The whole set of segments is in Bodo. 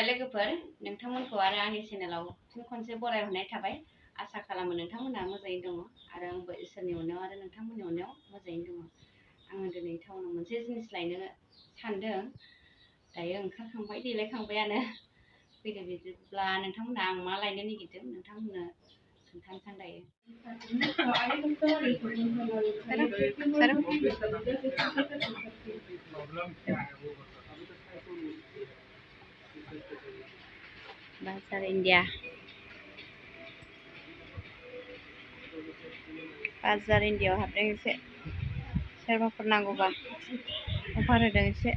खुलुमबाय लोगोफोर नोंथांमोनखौ आरो आंनि चेनेलाव फिन खनसे बरायहरनाय थाबाय आसा खालामो नोंथांमोनहा मोजाङैनो दङ आरो आंबो इसोरनि अननायाव आरो नोंथांमोननि अननायाव मोजाङैनो दङ आङो दिनै टाउनाव मोनसे जिनिस लायनो सानदों दायो ओंखारखांबाय देलायखांबायानो फैदो बिदिब्ला नोंथांमोनहा आं मा लायनो नागिरदों नोंथांमोननो खोन्थानोसै दायो बाजार इंडिया हाबदों एसे सोरबाफोर नांगौबा अफार होदों एसे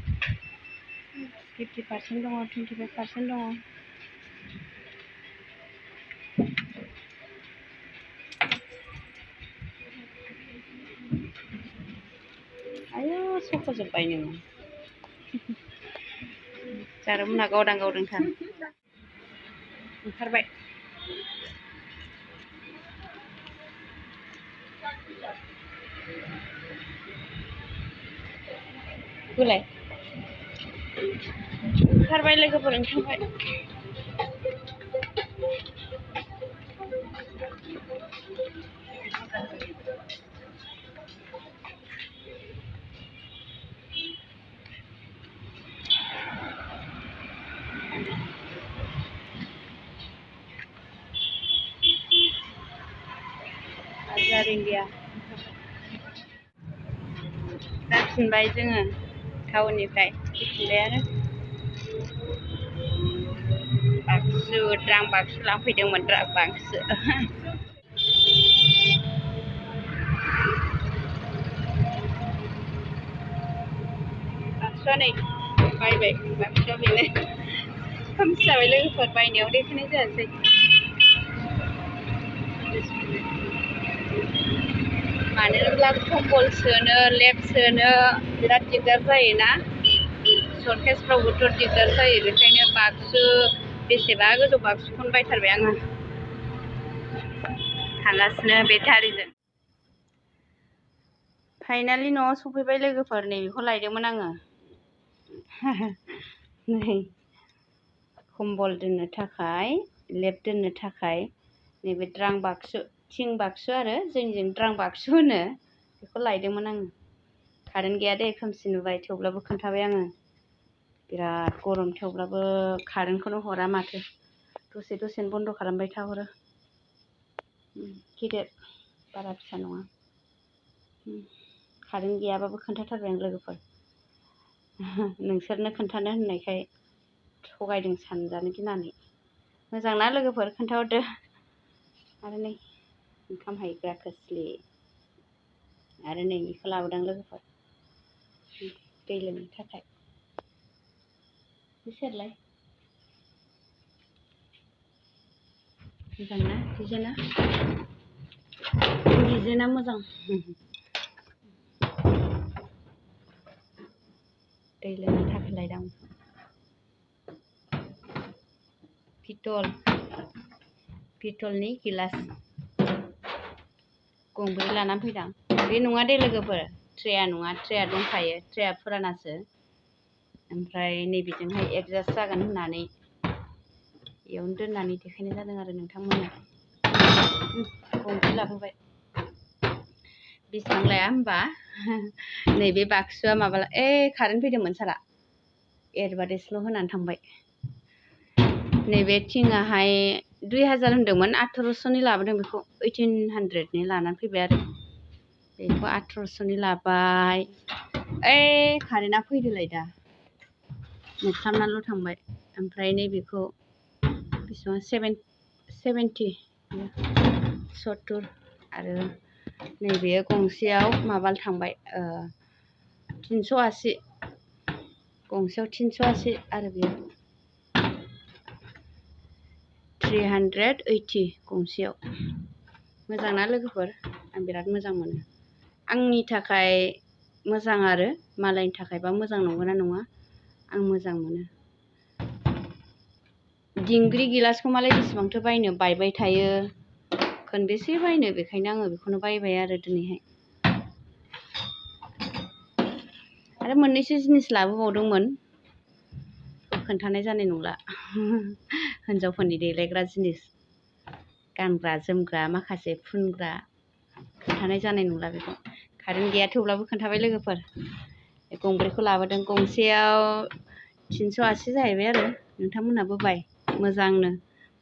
50% दङ 25% दङ आयौ सख'जोब्बाय नोङो जारौमोनहा गावदां गावदोंथार ओंखारबाय बोलाय ओंखारबाय लोगोफोर ओंखारबाय बाजार इंडिया जाफिनबाय जोङो टाउननिफ्राय फैफिनबाय आरो बाक्सु द्रां बाक्सु लांफैदोंमोन द्रां बाक्सु बाक्सुआ नै बायबाय बाक्सुआ बेनो खोमसि जाबाय लोगोफोर बायनायाव देखायनाय जायासै मानो होनब्ला कम्बल सोनो लेप सोनो बिराद दिगदार जायोना सर्टेजफ्रावबोथ' दिगदार जायो बेखायनो बाक्सु बेसेबा गोजौ बाक्सुखौनो बायथारबाय आङो थांगासिनो बेटारिजों फाइनालि न'आव सफैबाय लोगोफोर नैबेखौ लायदोंमोन आङो नै कम्बल दोननो थाखाय लेप दोननो थाखाय नैबे द्रां बाक्सु थिं बाक्सु आरो जोंनिजों द्रां बाक्सु होनो बेखौ लायदोंमोन आङो कारेन्ट गैया दे खोमसि नुबाय थेवब्लाबो खोन्थाबाय आङो बिराद गरम थेवब्लाबो कारेन्टखौनो हरा माथो दसेनो बन्द' खालामबाय थाहरो गेदेर बारा फिसा नङा कारेन्ट गैयाबाबो खोन्थाथारबाय आं लोगोफोर नोंसोरनो खोन्थानो होननायखाय थगायदों सानजानो गिनानै मोजां ना लोगोफोर खोन्थाहरदो आरो नै ओंखाम हायग्रा खोस्लि आरो नै बेखौ लाबोदों लोगोफोर दै लोंनो थाखाय बिसोरलाय मोजां ना डिजाइना मोजां दै लोंनो थाखाय लायदां पितलनि गिलास गंब्रै लानानै फैदां बे नङा दे लोगोफोर ट्रेया नङा ट्रेया दंखायो ट्रेया फुरानासो ओमफ्राय नैबेजोंहाय एडजास्ट जागोन होननानै बेयावनो दोननानै देखायनाय जादों आरो नोंथांमोननो गंब्रै लाबोबाय बेसेबां लाया होमबा नैबे बाक्सुआ माबा कारेन्ट फैदोंमोन सारा एडभार्टाइजल' होनानै थांबाय नैबे थिङाहाय 2000 होनदोंमोन 1800नि लाबोदों बेखौ 1800नि लानानै फैबाय आरो बेखौ 1800नि लाबाय कारेन्टआ फैदोलाय दा मोफ्लामनानैल' थांबाय ओमफ्राय नैबेखौ बेसेबां 70 आरो नैबे गंसेयाव माबा थांबाय 380 गंसेयाव 380 आरो बेयो 380 गंसेयाव मोजां ना लोगोफोर आं बिराद मोजां मोनो आंनि थाखाय मोजां आरो मालायनि थाखायबा मोजां नंगौना नङा आं मोजां मोनो दिंग्रि गिलासखौ मालाय बेसेबांथो बायनो बायबाय थायो खनबेसे बायनो बेखायनो आङो बेखौनो बायबाय आरो दिनैहाय आरो मोननैसो जिनिस लाबोबावदोंमोन खोन्थानाय जानाय नंला हिन्जावफोरनि देलायग्रा जिनिस गानग्रा जोमग्रा माखासे फुनग्रा खोन्थानाय जानाय नंला बेखौ कारेन्ट गैया थेवब्लाबो खोन्थाबाय लोगोफोर गंब्रैखौ लाबोदों गंसेयाव 380 जाहैबाय आरो नोंथांमोनहाबो बाय मोजांनो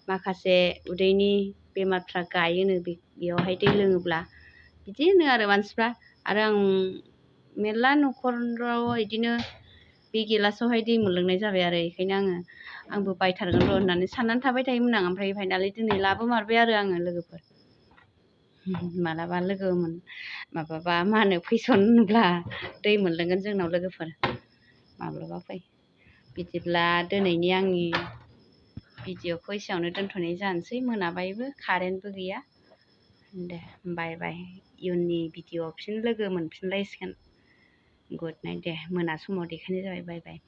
माखासे उदैनि बेमारफ्रा गायोनो बेयावहाय दै लोङोब्ला बिदि होनो आरो मानसिफ्रा आरो आं मेरला न'खराव बिदिनो बे गिलासावहाय दै मोनलोंनाय जाबाय आरो बेखायनो आंबो बायथारगोन र' होननानै साननानै थाबाय थायोमोन आं ओमफ्राय फाइनालि दिनै लाबोमारबाय आरो आङो लोगोफोर मालाबा लोगो माबाबा मा होनो फैसनब्ला दै मोनलोंगोन जोंनाव लोगोफोर माब्लाबा फै बिदिब्ला दिनैनि आंनि भिडिअ'खौ एसेयावनो दोनथ'नाय जानोसै मोनाबायबो कारेन्टबो गैया दे बाय बाय इयुननि भिडिअ'आव फिन लोगो मोनफिनलायसिगोन गुड नाइट दे मोना समाव देखायनाय जाबाय बाय बाय